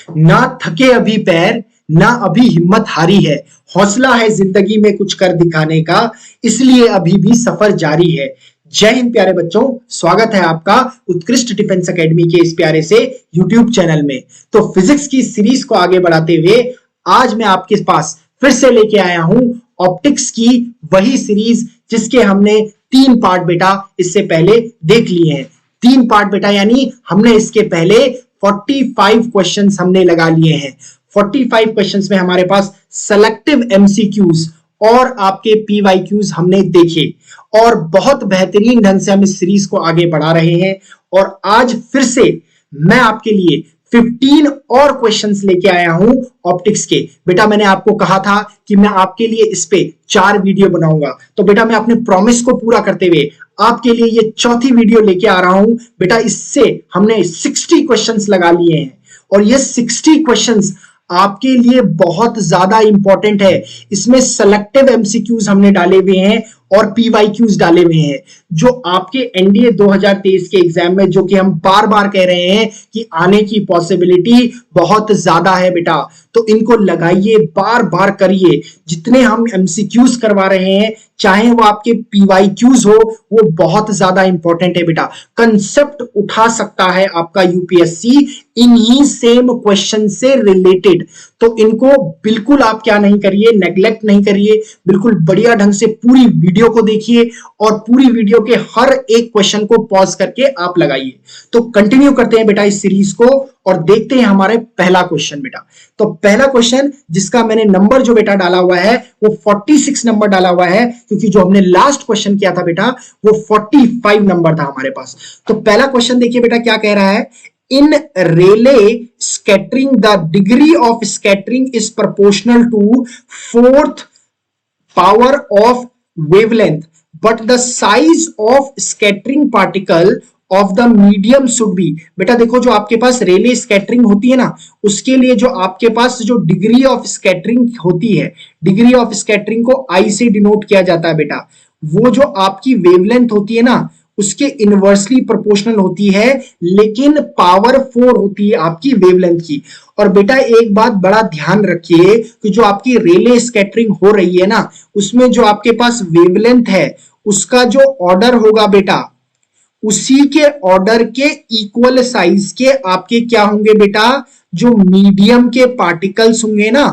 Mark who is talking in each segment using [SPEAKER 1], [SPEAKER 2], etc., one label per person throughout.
[SPEAKER 1] ना थके अभी पैर, ना अभी हिम्मत हारी है, हौसला है जिंदगी में कुछ कर दिखाने का, इसलिए अभी भी सफर जारी है। जय हिंद प्यारे बच्चों, स्वागत है आपका उत्कृष्ट डिफेंस एकेडमी के इस प्यारे से यूट्यूब चैनल में। तो फिजिक्स की सीरीज को आगे बढ़ाते हुए आज मैं आपके पास फिर से लेके आया हूं ऑप्टिक्स की वही सीरीज जिसके हमने 3 पार्ट बेटा इससे पहले देख लिए हैं। 3 पार्ट बेटा यानी हमने इसके पहले 45 क्वेश्चंस हमने लगा लिए हैं। 45 क्वेश्चंस में हमारे पास सेलेक्टिव एमसीक्यूज और आपके पीवाईक्यूज हमने देखे और बहुत बेहतरीन ढंग से हम इस सीरीज को आगे बढ़ा रहे हैं। और आज फिर से मैं आपके लिए 15 और क्वेश्चंस लेके आया हूं ऑप्टिक्स के। बेटा मैंने आपको कहा था कि मैं आपके लिए इस पे 4 वीडियो बनाऊंगा, तो बेटा मैं अपने प्रॉमिस को पूरा करते हुए आपके लिए ये चौथी वीडियो लेके आ रहा हूं। बेटा इससे हमने 60 क्वेश्चंस लगा लिए हैं और ये 60 क्वेश्चंस आपके लिए बहुत ज्यादा इंपॉर्टेंट है। इसमें सेलेक्टिव एमसीक्यूज हमने डाले हुए हैं और पीवाईक्यूज डाले हुए हैं जो आपके एनडीए 2023 के एग्जाम में, जो कि हम बार बार कह रहे हैं कि आने की पॉसिबिलिटी बहुत ज्यादा है बेटा, तो इनको लगाइए, बार बार करिए। जितने हम एमसीक्यूज करवा रहे हैं चाहे वो आपके पीवाईक्यूज हो, वो बहुत ज्यादा इंपॉर्टेंट है बेटा। कंसेप्ट उठा सकता है आपका यूपीएससी इन्हीं सेम क्वेश्चन से रिलेटेड, तो इनको बिल्कुल आप क्या नहीं करिए, नेग्लेक्ट नहीं करिए, बिल्कुल बढ़िया ढंग से पूरी वीडियो को देखिए और पूरी वीडियो के हर एक क्वेश्चन को पॉज करके आप लगाइए। तो कंटिन्यू करते हैं बेटा इस सीरीज को और देखते हैं हमारे पहला क्वेश्चन बेटा। तो पहला क्वेश्चन जिसका मैंने नंबर जो बेटा डाला हुआ है वो 46 नंबर डाला हुआ है, क्योंकि जो हमने लास्ट क्वेश्चन किया था बेटा वो 45 नंबर था हमारे पास। तो पहला क्वेश्चन देखिए बेटा क्या कह रहा है। In Rayleigh scattering, the degree of scattering is proportional to 4th power of wavelength, but the size of scattering particle of the medium should be। बेटा देखो जो आपके पास रेले स्कैटरिंग होती है ना, उसके लिए जो आपके पास जो डिग्री ऑफ स्कैटरिंग होती है, डिग्री ऑफ स्कैटरिंग को आई से डिनोट किया जाता है बेटा। वो जो आपकी वेवलेंथ होती है ना उसके इनवर्सली प्रोपोर्शनल होती है, लेकिन पावर 4 होती है आपकी वेवलेंथ की। और बेटा एक बात बड़ा ध्यान रखिए कि जो आपकी रेले स्कैटरिंग हो रही है ना, उसमें जो आपके पास वेवलेंथ है उसका जो ऑर्डर होगा बेटा, उसी के ऑर्डर के इक्वल साइज के आपके क्या होंगे बेटा, जो मीडियम के पार्टिकल्स होंगे ना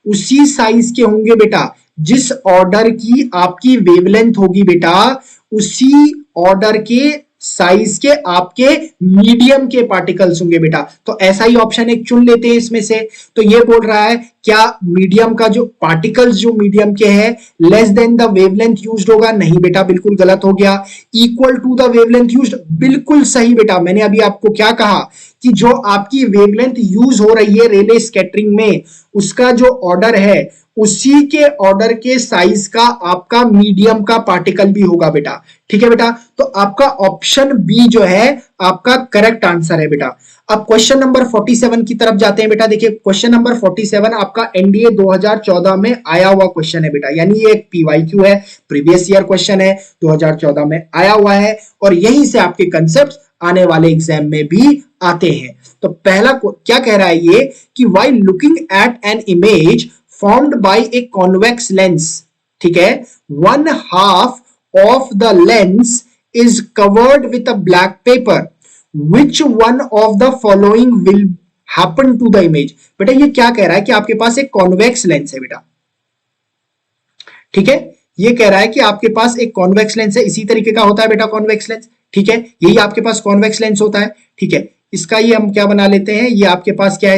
[SPEAKER 1] उसी साइज के होंगे बेटा। जिस ऑर्डर की आपकी वेवलेंथ होगी बेटा उसी ऑर्डर के साइज के आपके मीडियम के पार्टिकल्स होंगे बेटा। तो ऐसा ही ऑप्शन एक चुन लेते हैं इसमें से। तो ये बोल रहा है क्या मीडियम का जो पार्टिकल्स जो मीडियम के हैं less than the wavelength used होगा? नहीं बेटा, बिल्कुल गलत हो गया। Equal to the wavelength used, बिल्कुल सही बेटा। मैंने अभी आपको क्या कहा कि जो आपकी वेवलेंथ यूज हो रही है रेले स्कैटरिंग में उसका जो ऑर्डर है उसी के ऑर्डर के साइज का आपका मीडियम का पार्टिकल भी होगा बेटा। ठीक है बेटा, तो आपका ऑप्शन बी जो है आपका करेक्ट आंसर है बेटा। अब क्वेश्चन नंबर 47 की तरफ जाते हैं बेटा। देखिए क्वेश्चन नंबर 47 आपका एनडीए 2014 में आया हुआ क्वेश्चन है बेटा, यानी ये एक पीवाईक्यू है, प्रीवियस ईयर क्वेश्चन है, 2014 में आया हुआ है और यहीं से आपके कंसेप्ट आने वाले एग्जाम में भी आते हैं। तो पहला क्या कह रहा है ये कि while looking at an image formed by a convex lens, ठीक है, 1/2 of the lens is covered with a black paper, which one of the following will happen to the image? बेटा ये क्या कह रहा है कि आपके पास एक कॉन्वेक्स लेंस है बेटा, ठीक है, ये कह रहा है कि आपके पास एक कॉन्वेक्स लेंस है, इसी तरीके का होता है बेटा कॉन्वेक्स लेंस, ठीक है, यही आपके पास कॉन्वेक्स लेंस होता है, ठीक है। इसका ये हम क्या बना लेते हैं, ये आपके पास क्या है,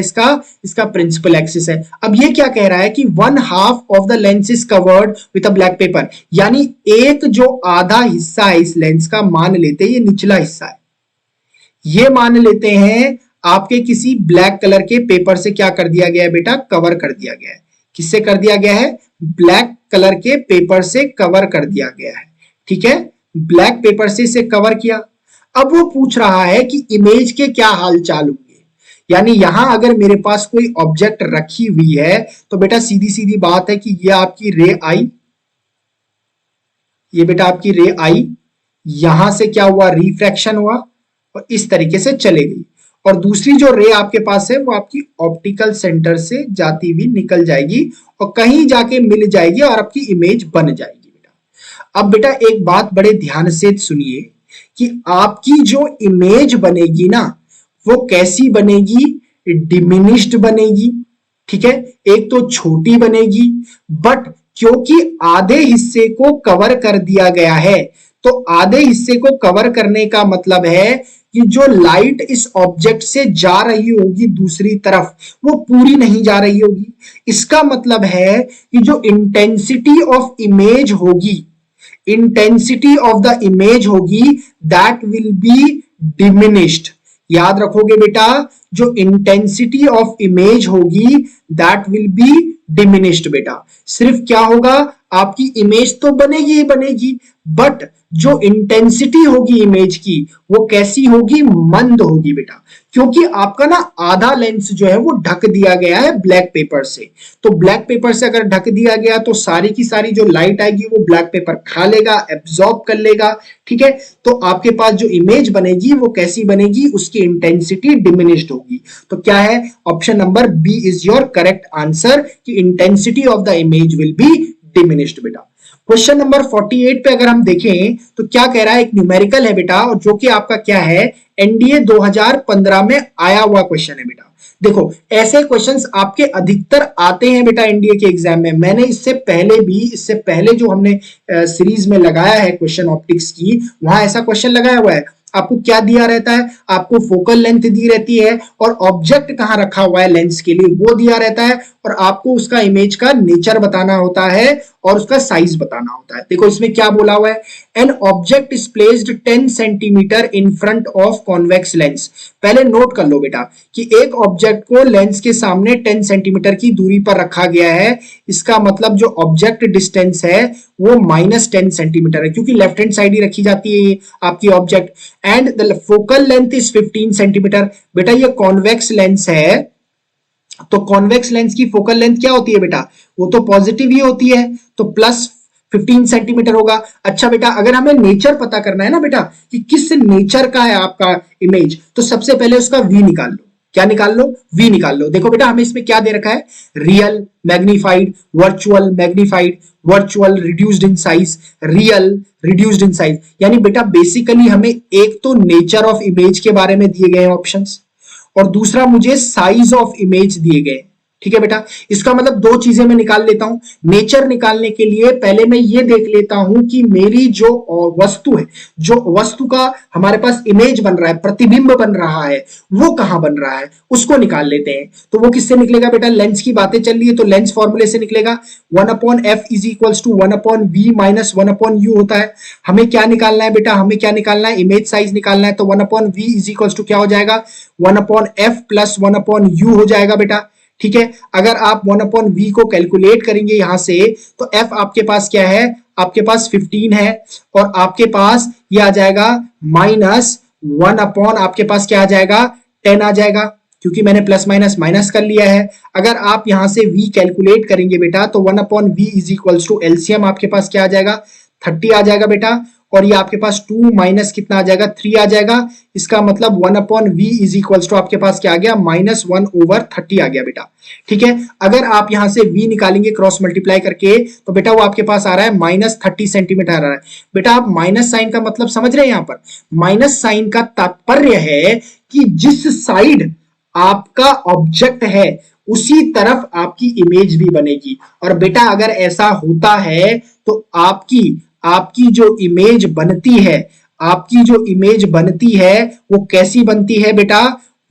[SPEAKER 1] इसका प्रिंसिपल एक्सिस है। अब ये क्या कह रहा है कि 1/2 of the lens is covered with a black pepper, यानी एक जो आधा हिस्सा है इस लेंस का, मान लेते हैं ये निचला हिस्सा है, ये मान लेते हैं आपके किसी ब्लैक कलर के पेपर से क्या कर दिया गया है बेटा, कवर कर दिया गया है। किससे कर दिया गया है? ब्लैक कलर के पेपर से कवर कर दिया गया है, ठीक है, ब्लैक पेपर से इसे कवर किया। अब वो पूछ रहा है कि इमेज के क्या हालचाल होंगे, यानी यहां अगर मेरे पास कोई ऑब्जेक्ट रखी हुई है तो बेटा सीधी सीधी बात है कि ये आपकी रे आई, ये बेटा आपकी रे आई, यहां से क्या हुआ, रिफ्रैक्शन हुआ और इस तरीके से चले गई। और दूसरी जो रे आपके पास है वो आपकी ऑप्टिकल सेंटर से जाती हुई निकल जाएगी और कहीं जाके मिल जाएगी और आपकी इमेज बन जाएगी बेटा। अब बेटा एक बात बड़े ध्यान से सुनिए कि आपकी जो इमेज बनेगी ना वो कैसी बनेगी, डिमिनिश्ड बनेगी, ठीक है। एक तो छोटी बनेगी, बट क्योंकि आधे हिस्से को कवर कर दिया गया है, तो आधे हिस्से को कवर करने का मतलब है कि जो लाइट इस ऑब्जेक्ट से जा रही होगी दूसरी तरफ वो पूरी नहीं जा रही होगी। इसका मतलब है कि जो इंटेंसिटी ऑफ इमेज होगी, इंटेंसिटी ऑफ द इमेज होगी, दैट विल बी डिमिनिश्ड। याद रखोगे बेटा, जो इंटेंसिटी ऑफ इमेज होगी दैट विल बी डिमिनिश्ड बेटा। सिर्फ क्या होगा, आपकी इमेज तो बनेगी ही बनेगी, बट जो इंटेंसिटी होगी इमेज की वो कैसी होगी, मंद होगी बेटा। क्योंकि आपका ना आधा लेंस जो है वो ढक दिया गया है ब्लैक पेपर से। तो ब्लैक पेपर से अगर ढक दिया गया तो सारी की सारी जो लाइट आएगी वो ब्लैक पेपर खा लेगा, एब्जॉर्ब कर लेगा, ठीक है। तो आपके पास जो इमेज बनेगी वो कैसी बनेगी, उसकी इंटेंसिटी डिमिनिश्ड होगी। तो क्या है, option number B is your correct answer कि intensity of the image will be diminished बेटा। क्वेश्चन नंबर 48 पे अगर हम देखें तो क्या कह रहा है, एक न्यूमेरिकल है बेटा और जो कि आपका क्या है, एनडीए 2015 में आया हुआ क्वेश्चन है बेटा। देखो ऐसे क्वेश्चंस आपके अधिकतर आते हैं बेटा एनडीए के एग्जाम में। मैंने इससे पहले जो हमने सीरीज में लगाया है क्वेश्चन ऑप्टिक्स की, वहां ऐसा क्वेश्चन लगाया हुआ है। आपको क्या दिया रहता है, आपको फोकल लेंथ दी रहती है और ऑब्जेक्ट कहां रखा हुआ है लेंस के लिए वो दिया रहता है, और आपको उसका इमेज का नेचर बताना होता है और उसका साइज बताना होता है। देखो इसमें क्या बोला हुआ है, an object is placed 10 centimetre in front of convex lens. पहले नोट कर लो बेटा कि एक ऑब्जेक्ट को लेंस के सामने 10 सेंटीमीटर की दूरी पर रखा गया है। इसका मतलब जो ऑब्जेक्ट डिस्टेंस है वो -10 सेंटीमीटर है, क्योंकि लेफ्ट हैंड साइड ही रखी जाती है आपकी object. And the focal length is 15 centimetre. बेटा ये कॉन्वेक्स लेंस है, तो कॉन्वेक्स लेंस की फोकल लेंथ क्या होती है बेटा, वो तो पॉजिटिव ही होती है, तो प्लस 15 सेंटीमीटर होगा। अच्छा बेटा अगर हमें नेचर पता करना है ना बेटा कि किस नेचर का है आपका इमेज, तो सबसे पहले उसका वी निकाल लो। क्या निकाल लो, वी निकाल लो। देखो बेटा हमें इसमें क्या दे रखा है, real magnified, virtual magnified, virtual reduced in size, real reduced in size. यानी बेटा बेसिकली हमें एक तो नेचर ऑफ इमेज के बारे में दिए गए हैं ऑप्शंस, और दूसरा मुझे साइज ऑफ इमेज दिए गए। ठीक है बेटा, इसका मतलब दो चीजें मैं निकाल लेता हूं। नेचर निकालने के लिए पहले मैं ये देख लेता हूं कि मेरी जो वस्तु है, जो वस्तु का हमारे पास इमेज बन रहा है, प्रतिबिंब बन रहा है, वो कहां बन रहा है, उसको निकाल लेते हैं। तो वो किससे निकलेगा बेटा, लेंस की बातें चल रही है तो लेंस फॉर्मूले से निकलेगा। 1/f is equals to 1/v minus 1/u होता है। हमें क्या निकालना है बेटा, हमें क्या निकालना है, इमेज साइज निकालना है। तो 1/v इज इक्वल्स टू क्या हो जाएगा, 1/f प्लस 1/u हो जाएगा बेटा। ठीक है, अगर आप 1/v को कैलकुलेट करेंगे यहां से तो f आपके पास क्या है, आपके पास 15 है, और आपके पास ये आ जाएगा -1 आपके पास क्या आ जाएगा, 10 आ जाएगा, क्योंकि मैंने प्लस माइनस माइनस कर लिया है। अगर आप यहां से v कैलकुलेट करेंगे बेटा तो 1/v is equals to LCM आपके पास क्या आ जाएगा, 30 आ जाएगा बेटा, और ये आपके पास 2 माइनस कितना आ जाएगा, 3 आ जाएगा। इसका मतलब 1/v इज इक्वल्स टू आपके पास क्या आ गया, -1/30 आ गया बेटा। ठीक है, अगर आप यहां से v निकालेंगे क्रॉस मल्टीप्लाई करके तो बेटा वो आपके पास आ रहा है -30 सेंटीमीटर आ रहा है। बेटा आप माइनस साइन का मतलब समझ रहे हैं, यहां पर माइनस साइन का तात्पर्य है कि जिस साइड आपका ऑब्जेक्ट है उसी तरफ आपकी इमेज भी बनेगी। और बेटा अगर ऐसा होता है तो आपकी जो इमेज बनती है, आपकी जो इमेज बनती है वो कैसी बनती है बेटा,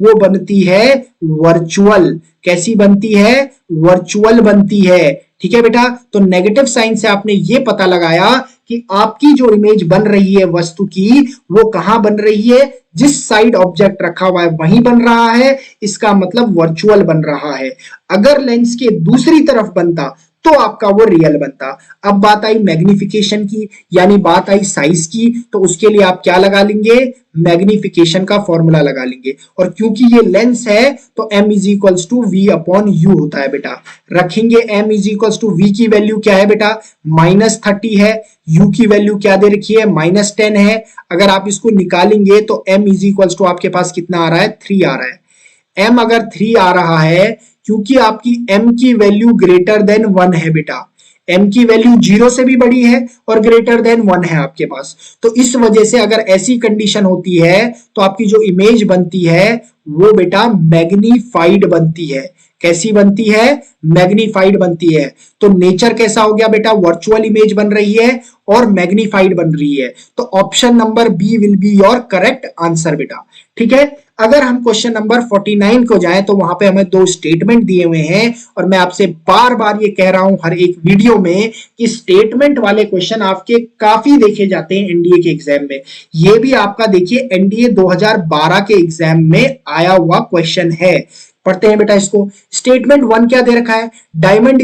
[SPEAKER 1] वो बनती है वर्चुअल। कैसी बनती है, वर्चुअल बनती है। ठीक है बेटा, तो नेगेटिव साइन से आपने ये पता लगाया कि आपकी जो इमेज बन रही है वस्तु की वो कहां बन रही है, जिस साइड ऑब्जेक्ट रखा हुआ है वहीं बन रहा है, इसका मतलब वर्चुअल बन रहा है। अगर लेंस के दूसरी तरफ बनता तो आपका वो रियल बनता। अब बात आई मैग्निफिकेशन की, यानी बात आई साइज की, तो उसके लिए आप क्या लगा लेंगे, मैग्निफिकेशन का फॉर्मूला लगा लेंगे। और क्योंकि ये लेंस है तो m is equals to v upon u होता है बेटा। रखेंगे m is equals to v की वैल्यू क्या है बेटा, -30 है, u की वैल्यू क्या दे रखी है, -10 है। अगर आप इसको निकालेंगे तो m इज इक्वल्स टू आपके पास कितना आ रहा है, 3 आ रहा है। m अगर 3 आ रहा है, क्योंकि आपकी m की वैल्यू ग्रेटर देन 1 है बेटा, m की वैल्यू 0 से भी बड़ी है और ग्रेटर देन 1 है आपके पास, तो इस वजह से अगर ऐसी कंडीशन होती है तो आपकी जो इमेज बनती है वो बेटा मैग्नीफाइड बनती है। कैसी बनती है, मैग्नीफाइड बनती है। तो नेचर कैसा हो गया बेटा, वर्चुअल इमेज बन रही है और मैग्नीफाइड बन रही है। तो option number b will be your correct answer बेटा। ठीक है, अगर हम क्वेश्चन नंबर 49 को जाएं तो वहां पे हमें 2 स्टेटमेंट दिए हुए हैं, और मैं आपसे बार बार ये कह रहा हूं हर एक वीडियो में कि स्टेटमेंट वाले क्वेश्चन आपके काफी देखे जाते हैं एनडीए के एग्जाम में। ये भी आपका देखिए एनडीए 2012 के एग्जाम में आया हुआ क्वेश्चन है। पढ़ते हैं बेटा इसको। स्टेटमेंट 1 क्या दे रखा है, डायमंड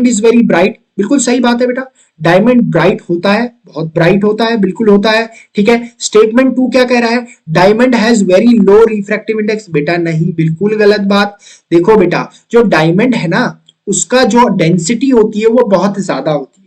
[SPEAKER 1] इज वेरी ब्राइट। बिल्कुल सही बात है बेटा, डायमंड ब्राइट होता है, बहुत ब्राइट होता है, बिल्कुल होता है। ठीक है, स्टेटमेंट 2 क्या कह रहा है, diamond has very low refractive index. बेटा नहीं, बिल्कुल गलत बात। देखो बेटा, जो डायमंड है ना, उसका जो डेंसिटी होती है वो बहुत ज्यादा होती है,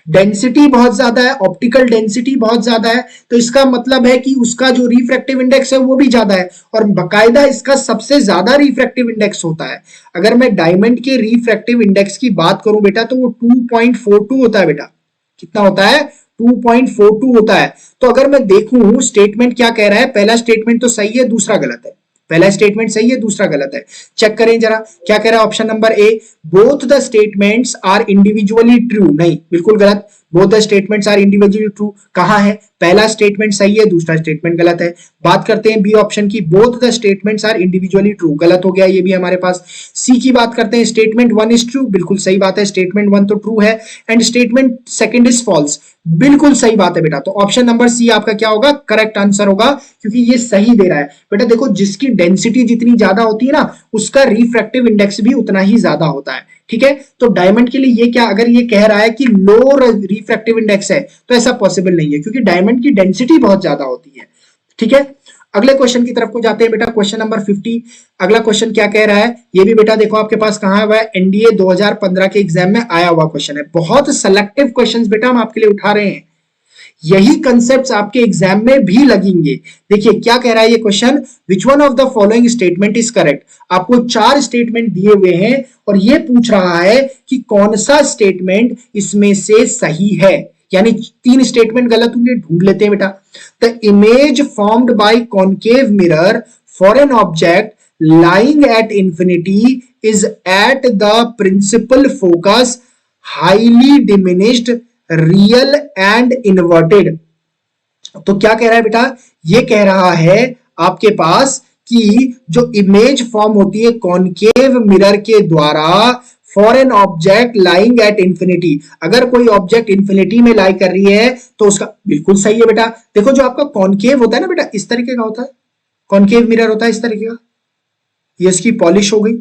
[SPEAKER 1] डेंसिटी बहुत ज्यादा है, ऑप्टिकल डेंसिटी बहुत ज्यादा है, तो इसका मतलब है कि उसका जो रिफ्रैक्टिव इंडेक्स है वो भी ज्यादा है, और बकायदा इसका सबसे ज्यादा रिफ्रैक्टिव इंडेक्स होता है। अगर मैं डायमंड के रिफ्रैक्टिव इंडेक्स की बात करूं बेटा तो वो 2.42 होता है बेटा। कितना होता है, 2.42 होता है। तो अगर मैं देखूं स्टेटमेंट क्या कह रहा है, पहला स्टेटमेंट तो सही है, दूसरा गलत है। पहला स्टेटमेंट सही है, दूसरा गलत है। चेक करें जरा, क्या कह रहा है option number a, both the statements are individually true. नहीं, बिल्कुल गलत। Both the statements are individually true कहां है, पहला स्टेटमेंट सही है, दूसरा स्टेटमेंट गलत है। बात करते हैं बी ऑप्शन की, both the statements are individually true, गलत हो गया ये भी हमारे पास। सी की बात करते हैं, स्टेटमेंट 1 इज ट्रू, बिल्कुल सही बात है, स्टेटमेंट 1 तो ट्रू है, and statement second is false, बिल्कुल सही बात है बेटा। तो ऑप्शन नंबर सी आपका क्या होगा, करेक्ट आंसर होगा, क्योंकि ये सही दे रहा है। बेटा देखो, जिसकी डेंसिटी जितनी ज्यादा होती है ना, उसका रिफ्रैक्टिव इंडेक्स भी उतना ही ज्यादा होता है। ठीक है, तो डायमंड के लिए ये क्या, अगर ये कह रहा है कि लो रिफ्रैक्टिव इंडेक्स है तो ऐसा पॉसिबल नहीं है, क्योंकि डायमंड की डेंसिटी बहुत ज्यादा होती है। ठीक है, अगले क्वेश्चन की तरफ को जाते हैं बेटा, क्वेश्चन नंबर 50। अगला क्वेश्चन क्या कह रहा है, ये भी बेटा देखो आपके पास कहां हुआ है, एनडीए 2015 के एग्जाम में आया हुआ क्वेश्चन है। बहुत सेलेक्टिव क्वेश्चंस बेटा हम आपके लिए उठा रहे हैं, यही कंसेप्ट्स आपके एग्जाम में भी लगेंगे। देखिए क्या कह रहा है ये question, which one of the following statement is correct. आपको 4 स्टेटमेंट दिए हुए हैं और ये पूछ रहा है कि कौन सा स्टेटमेंट इसमें से सही है, यानी 3 स्टेटमेंट गलत होंगे, ढूंढ लेते हैं बेटा। The image formed by concave mirror for an object lying at infinity is at the principal focus highly diminished real and inverted। तो क्या कह रहा है बेटा, ये कह रहा है आपके पास कि जो इमेज फॉर्म होती है कॉनकेव मिरर के द्वारा for an object lying at infinity, अगर कोई ऑब्जेक्ट इंफिनिटी में लाई कर रही है तो उसका, बिल्कुल सही है बेटा। देखो जो आपका कॉनकेव होता है ना बेटा, इस तरीके का होता है, कॉनकेव मिरर होता है इस तरीके का, ये इसकी पॉलिश हो गई।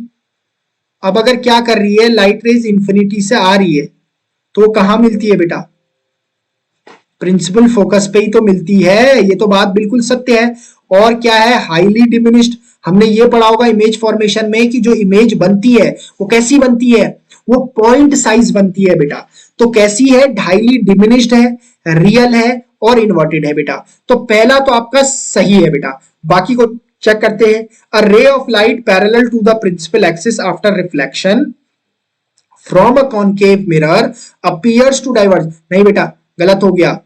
[SPEAKER 1] अब अगर क्या कर रही है, लाइट रेज इंफिनिटी से आ रही है तो वो कहां मिलती है बेटा, प्रिंसिपल फोकस पे ही तो मिलती है, ये तो बात बिल्कुल सत्य है। और क्या है, हाईली डिमिनिश्ड, हमने ये पढ़ा होगा इमेज फॉर्मेशन में कि जो इमेज बनती है वो कैसी बनती है, वो पॉइंट साइज बनती है बेटा। तो कैसी है, हाईली डिमिनिश्ड है, रियल है और इन्वर्टेड है बेटा। तो पहला तो आपका सही है बेटा, बाकी को चेक करते हैं। A ray of light parallel to the principal axis after reflection from a concave mirror appears to diverge. नहीं बेटा, गलत हो गया।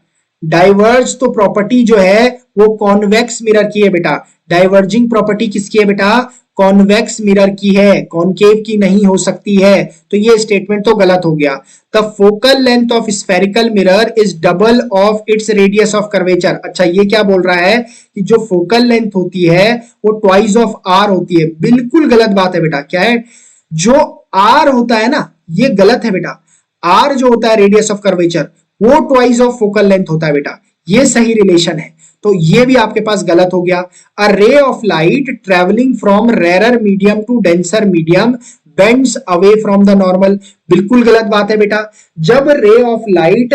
[SPEAKER 1] डाइवर्ज तो प्रॉपर्टी जो है वो कॉन्वेक्स मिरर की है बेटा, डाइवर्जिंग प्रॉपर्टी किसकी है बेटा, कॉन्वेक्स मिरर की है, कॉनकेव की नहीं हो सकती है। तो ये स्टेटमेंट तो गलत हो गया। The focal length of spherical mirror is double of its radius of curvature. अच्छा, ये क्या बोल रहा है कि जो फोकल लेंथ होती है वो ट्वाइस ऑफ आर होती है, बिल्कुल गलत बात है बेटा। क्या है, जो आर होता है ना, ये गलत है बेटा। आर जो होता है रेडियस ऑफ कर्वेचर, वो ट्वाइस ऑफ फोकल लेंथ होता है बेटा, ये सही रिलेशन है। तो ये भी आपके पास गलत हो गया। A ray of light travelling from rarer medium to denser medium bends away from the normal. बिल्कुल गलत बात है बेटा। जब ray of light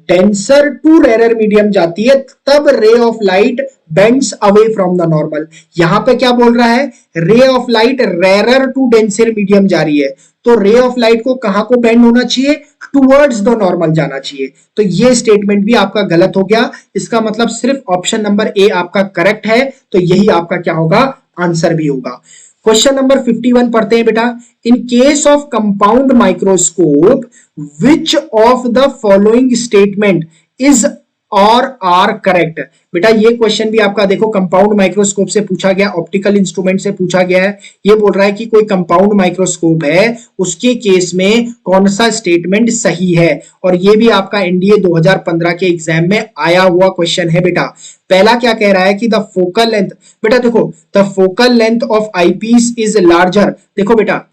[SPEAKER 1] denser to rarer medium जाती है तब ray of light bends away from the normal. यहां पे क्या बोल रहा है, ray of light rarer to denser medium जा रही है, तो रे ऑफ लाइट को कहां को बेंड होना चाहिए, टुवर्ड्स द नॉर्मल जाना चाहिए। तो ये स्टेटमेंट भी आपका गलत हो गया। इसका मतलब सिर्फ ऑप्शन नंबर ए आपका करेक्ट है, तो यही आपका क्या होगा, आंसर भी होगा। क्वेश्चन नंबर 51 पढ़ते हैं बेटा। In case of compound microscope which of the following statement is और आर करेक्ट। बेटा ये क्वेश्चन भी आपका देखो कंपाउंड माइक्रोस्कोप से पूछा गया, ऑप्टिकल इंस्ट्रूमेंट से पूछा गया है। ये बोल रहा है कि कोई कंपाउंड माइक्रोस्कोप है, उसके केस में कौन सा स्टेटमेंट सही है, और ये भी आपका एनडीए 2015 के एग्जाम में आया हुआ क्वेश्चन है बेटा। पहला क्या कह रहा है कि द फोकल लेंथ, बेटा देखो the focal length of eyepiece is larger. देखो बेटा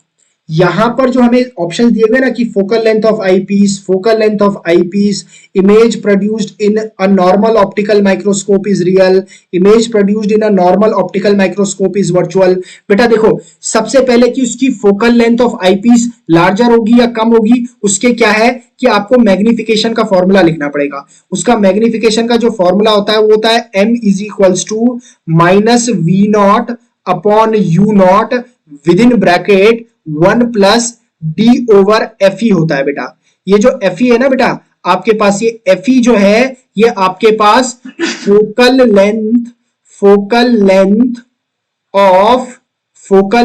[SPEAKER 1] यहां पर जो हमें ऑप्शन दिए गए ना कि focal length of eyepiece, focal length of eyepiece, image produced in a normal optical microscope is real, image produced in a normal optical microscope is virtual. बेटा देखो सबसे पहले कि उसकी focal length of eyepiece larger होगी या कम होगी, उसके क्या है कि आपको मैग्निफिकेशन का फॉर्मूला लिखना पड़ेगा। उसका मैग्निफिकेशन का जो फॉर्मूला होता है वो होता है m is equals to minus v not upon u not with in bracket 1 plus d over f e होता है बेटा। ये जो एफ ई है ना बेटा आपके पास, ये एफ ई जो है ये आपके पास फोकल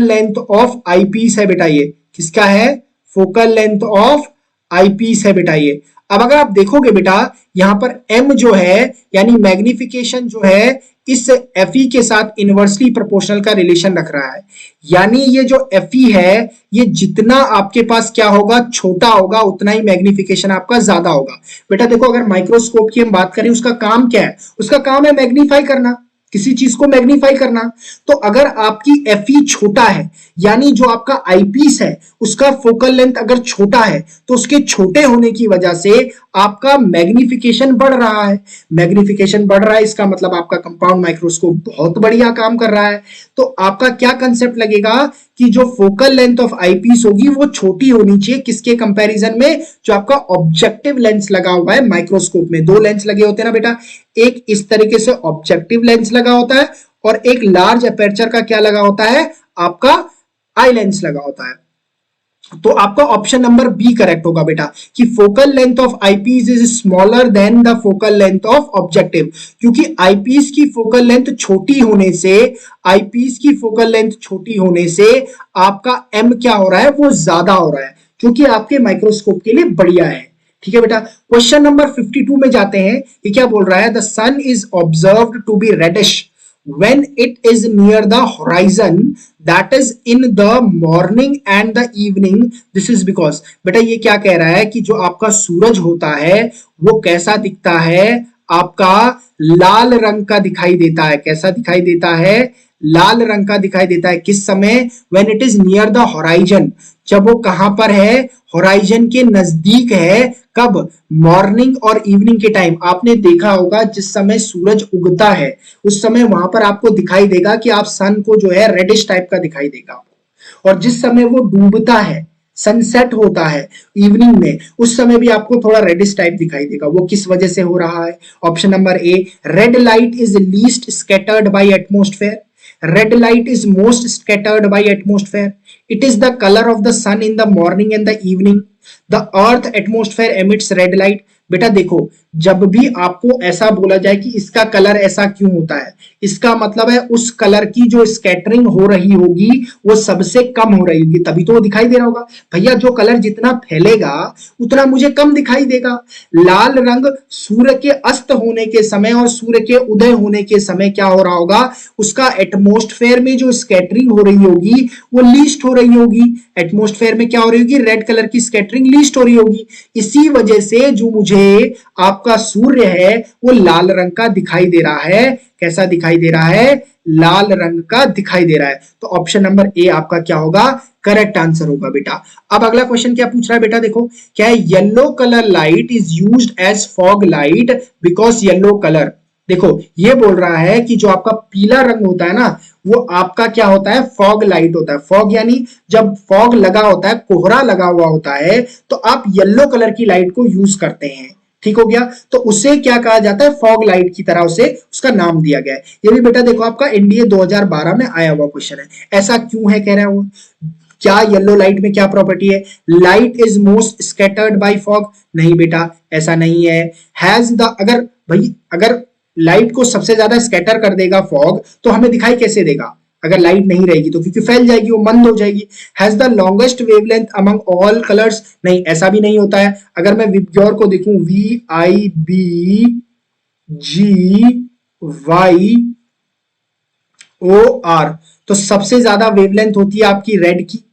[SPEAKER 1] लेंथ ऑफ आईपीस है बेटा। ये किसका है, फोकल लेंथ ऑफ आईपीस है बेटा ये। अब अगर आप देखोगे बेटा यहां पर m जो है यानी मैग्निफिकेशन जो है इस Fe के साथ इनवर्सली प्रोपोर्शनल का रिलेशन रख रहा है, यानी ये जो Fe है ये जितना आपके पास क्या होगा, छोटा होगा, उतना ही मैग्निफिकेशन आपका ज्यादा होगा। बेटा देखो अगर माइक्रोस्कोप की हम बात करें उसका काम क्या है, उसका काम है मैग्नीफाई करना, किसी चीज को मैग्नीफाई करना। तो अगर आपकी Fe छोटा है यानी जो आपका आईपीस है उसका फोकल लेंथ अगर छोटा है तो उसके छोटे होने की वजह से आपका मैग्निफिकेशन बढ़ रहा है। मैग्निफिकेशन बढ़ रहा है इसका मतलब आपका कंपाउंड माइक्रोस्कोप बहुत बढ़िया काम कर रहा है। तो आपका क्या कंसेप्ट लगेगा कि जो फोकल लेंथ ऑफ आईपीस होगी वो छोटी होनी चाहिए, किसके कंपैरिजन में, जो आपका ऑब्जेक्टिव लेंस लगा हुआ है माइक्रोस्कोप में। दो लेंस लगे होते हैं ना बेटा, एक इस तरीके से ऑब्जेक्टिव लेंस लगा होता है और एक लार्ज अपर्चर का क्या लगा होता है, आपका आई लेंस लगा होता है। तो आपका ऑप्शन नंबर बी करेक्ट होगा बेटा कि focal length of eyepiece is smaller than the focal length of objective, क्योंकि आईपीस की फोकल लेंथ छोटी होने से, आईपीस की फोकल लेंथ छोटी होने से आपका एम क्या हो रहा है, वो ज्यादा हो रहा है, क्योंकि आपके माइक्रोस्कोप के लिए बढ़िया है। ठीक है बेटा। क्वेश्चन नंबर 52 में जाते हैं। ये क्या बोल रहा है, the sun is observed to be reddish when it is near the horizon, that is in the morning and the evening, this is because, बेटा ये क्या कह रहा है कि जो आपका सूरज होता है वो कैसा दिखता है, आपका लाल रंग का दिखाई देता है। कैसा दिखाई देता है, लाल रंग का दिखाई देता है। किस समय, when it is near the horizon, जब वो कहां पर है, होराइजन के नजदीक है। कब, मॉर्निंग और इवनिंग के टाइम। आपने देखा होगा जिस समय सूरज उगता है उस समय वहां पर आपको दिखाई देगा कि आप सन को जो है रेडिश टाइप का दिखाई देगा आपको, और जिस समय वो डूबता है, सनसेट होता है इवनिंग में, उस समय भी आपको थोड़ा रेडिश टाइप दिखाई देगा। वो किस वजह से हो रहा है, option number a, red light is least scattered by atmosphere, red light is most scattered by atmosphere, it is the color of the sun in the morning and the evening, the earth atmosphere emits red light। बेटा देखो जब भी आपको ऐसा बोला जाए कि इसका कलर ऐसा क्यों होता है, इसका मतलब है उस कलर की जो स्कैटरिंग हो रही होगी वो सबसे कम हो रही होगी, तभी तो वो दिखाई दे रहा होगा। भैया जो कलर जितना फैलेगा उतना मुझे कम दिखाई देगा। लाल रंग सूर्य के अस्त होने के समय और सूर्य के उदय होने के समय क्या हो रहा होगा, उसका एटमॉस्फेयर में जो स्कैटरिंग हो रही होगी वो लीस्ट हो रही होगी। एटमॉस्फेयर में क्या हो रही होगी, रेड कलर की स्कैटरिंग लीस्ट हो रही होगी। इसी वजह से जो मुझे आपका सूर्य है वो लाल रंग का दिखाई दे रहा है। कैसा दिखाई दे रहा है, लाल रंग का दिखाई दे रहा है। तो ऑप्शन नंबर ए आपका क्या होगा, करेक्ट आंसर होगा बेटा। अब अगला क्वेश्चन क्या पूछ रहा है बेटा, देखो क्या है, yellow colour light is used as fog light because yellow colour. देखो ये बोल रहा है कि जो आपका पीला रंग होता है ना वो आपका क्या होता है, फॉग लाइट होता है। फॉग यानी जब फॉग लगा होता है, कोहरा लगा हुआ होता है, तो आप येलो कलर की लाइट को यूज करते हैं। ठीक हो गया, तो उसे क्या कहा जाता है, फॉग लाइट की तरह उसे उसका नाम दिया गया है। ये भी बेटा देखो आपका एनडीए 2012 में आया हुआ क्वेश्चन है। ऐसा क्यों है कह रहा है वो, क्या येलो लाइट में क्या प्रॉपर्टी है, light is most scattered by fog, नहीं बेटा ऐसा नहीं है। हैज द, अगर भाई अगर लाइट को सबसे ज्यादा स्कैटर कर देगा फॉग, तो हमें दिखाई कैसे देगा, अगर लाइट नहीं रहेगी तो, क्योंकि फैल जाएगी, वो मंद हो जाएगी। Has the longest wavelength among all colours, नहीं ऐसा भी नहीं होता है। अगर मैं विबग्योर को देखूं, VIBGYOR, तो सबसे ज्यादा वेवलेंथ होती है आपकी रेड की,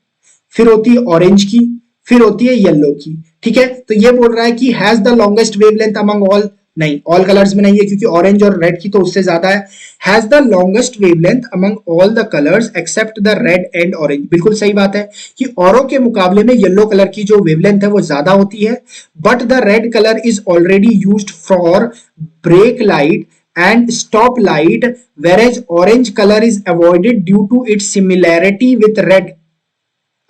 [SPEAKER 1] फिर होती है ऑरेंज की, फिर होती है येलो की। ठीक है, तो ये बोल रहा है कि has the longest wavelength among all, नहीं ऑल कलर्स में नहीं है, क्योंकि ऑरेंज और रेड की तो उससे ज्यादा है। Has the longest wavelength among all the colours except the red and orange, बिल्कुल सही बात है कि औरों के मुकाबले में येलो कलर की जो वेवलेंथ है वो ज्यादा होती है। But the red colour is already used for brake light and stop light, whereas orange color is avoided due to its similarity with red।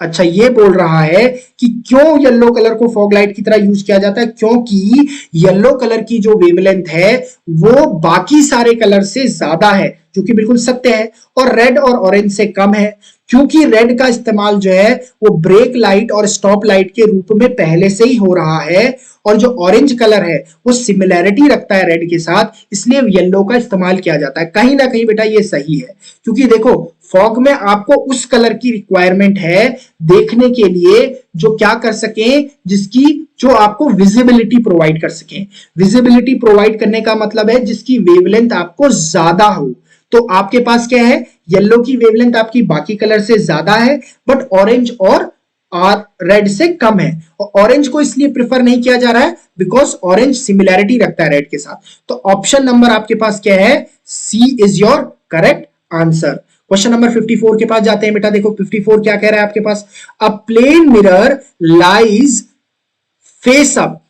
[SPEAKER 1] अच्छा, ये बोल रहा है कि क्यों येलो कलर को फॉग लाइट की तरह यूज किया जाता है, क्योंकि येलो कलर की जो वेवलेंथ है वो बाकी सारे कलर से ज्यादा है, जो कि बिल्कुल सत्य है, और रेड और ऑरेंज से कम है। क्योंकि रेड का इस्तेमाल जो है वो ब्रेक लाइट और स्टॉप लाइट के रूप में पहले से ही हो रहा है, और जो ऑरेंज कलर है वो सिमिलैरिटी रखता है रेड के साथ, इसलिए येलो का इस्तेमाल किया जाता है। कहीं ना कहीं बेटा ये सही है, क्योंकि देखो फॉग में आपको उस कलर की रिक्वायरमेंट है देखने के लिए जो क्या कर सके, जिसकी जो आपको विजिबिलिटी प्रोवाइड कर सके। विजिबिलिटी प्रोवाइड करने का मतलब है जिसकी वेवलेंथ आपको ज्यादा हो। तो आपके पास क्या है, येलो की वेवलेंथ आपकी बाकी कलर से ज्यादा है, बट ऑरेंज और रेड से कम है। और ऑरेंज को इसलिए प्रेफर नहीं किया जा रहा है बिकॉज ऑरेंज सिमिलैरिटी रखता है रेड के साथ। तो ऑप्शन नंबर आपके पास क्या है, C is your correct answer. Question number 54 के पास जाते हैं बेटा। देखो 54 क्या कह रहा है आपके पास, a plane mirror lies face up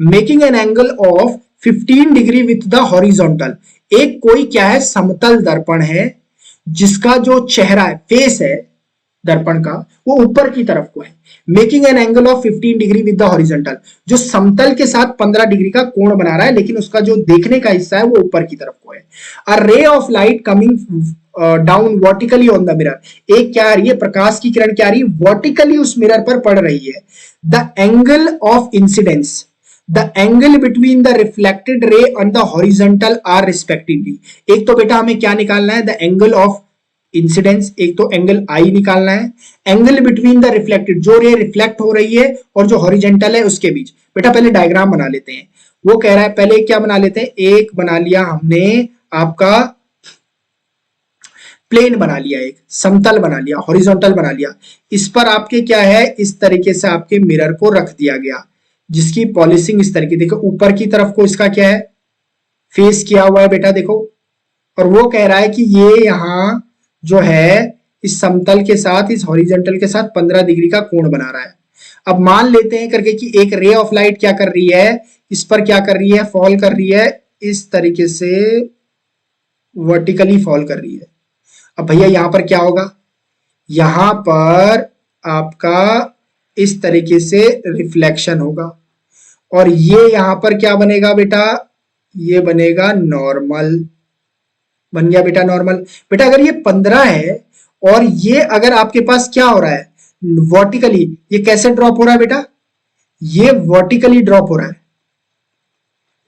[SPEAKER 1] making an angle of 15 degree with the horizontal. एक कोई क्या है, समतल दर्पण है जिसका जो चेहरा है, फेस है दर्पण का, वो ऊपर की तरफ को है। Making an angle of 15 degree with the horizontal, जो समतल के साथ 15 डिग्री का कोण बना रहा है, लेकिन उसका जो देखने का हिस्सा है वो ऊपर की तरफ को है। A ray of light coming down vertically on the mirror, एक क्या आ रही है, प्रकाश की किरण क्या आ रही है, वर्टिकली उस मिरर पर पड़ रही है। The angle of incidence, the angle between the reflected ray and the horizontal are respectively. एक तो बेटा हमें क्या निकालना है, द एंगल ऑफ इंसिडेंस, एक तो एंगल आई निकालना है। एंगल बिटवीन द रिफ्लेक्टेड, जो रे रिफ्लेक्ट हो रही है और जो हॉरिजॉन्टल है उसके बीच। बेटा पहले डायग्राम बना लेते हैं। वो कह रहा है, पहले क्या बना लेते हैं, एक बना लिया हमने आपका प्लेन बना लिया, एक समतल बना लिया, हॉरिजॉन्टल बना लिया। इस पर आपके क्या है, इस तरीके से आपके मिरर को रख दिया गया, जिसकी पॉलिशिंग इस तरीके, देखो ऊपर की तरफ को इसका क्या है, फेस किया हुआ है बेटा देखो। और वो कह रहा है कि ये यहां जो है इस समतल के साथ, इस हॉरिजॉन्टल के साथ 15 डिग्री का कोण बना रहा है। अब मान लेते हैं करके कि एक रे ऑफ लाइट क्या कर रही है, इस पर क्या कर रही है, फॉल कर रही है, इस तरीके से वर्टिकली फॉल कर रही है। अब भैया यहां पर क्या होगा, यहां पर आपका इस तरीके से रिफ्लेक्शन होगा, और ये यहां पर क्या बनेगा बेटा, ये बनेगा नॉर्मल, बन गया बेटा नॉर्मल। बेटा अगर ये 15 है और ये अगर आपके पास क्या हो रहा है वर्टिकली, ये कैसे ड्रॉप हो रहा है बेटा, ये वर्टिकली ड्रॉप हो रहा है।